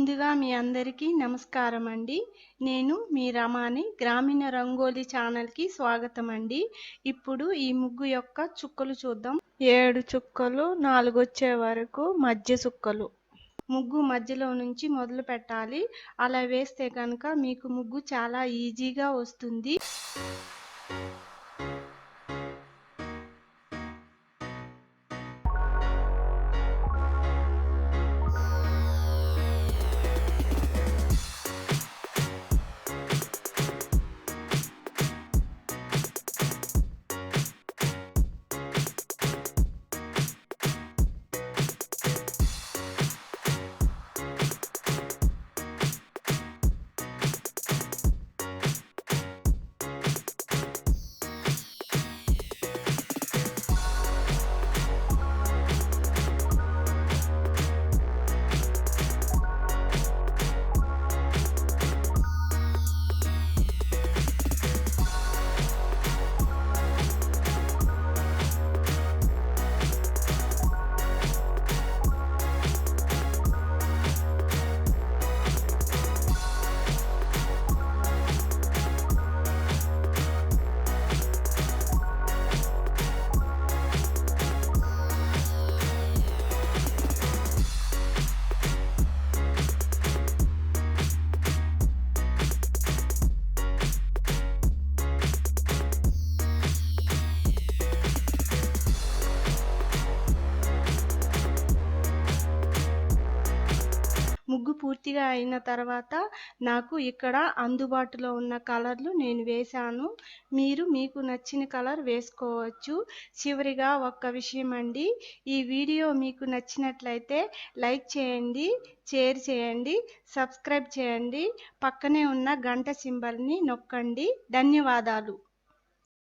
ముందుగా మీ అందరికీ నమస్కారం అండి. నేను మీ రమాని. గ్రామీణ రంగోలి ఛానల్కి స్వాగతం అండి. ఇప్పుడు ఈ ముగ్గు యొక్క చుక్కలు చూద్దాం. 7 చుక్కలు, 4 వచ్చే వరకు మధ్య చుక్కలు. ముగ్గు మధ్యలో నుంచి మొదలు పెట్టాలి. అలా వేస్తే కనుక మీకు ముగ్గు చాలా ఈజీగా వస్తుంది. ముగ్గు పూర్తిగా అయిన తర్వాత నాకు ఇక్కడ అందుబాటులో ఉన్న కలర్లు నేను వేశాను. మీరు మీకు నచ్చిన కలర్ వేసుకోవచ్చు. చివరిగా ఒక్క విషయం అండి, ఈ వీడియో మీకు నచ్చినట్లయితే లైక్ చేయండి, షేర్ చేయండి, సబ్స్క్రైబ్ చేయండి, పక్కనే ఉన్న గంట సింబల్ని నొక్కండి. ధన్యవాదాలు.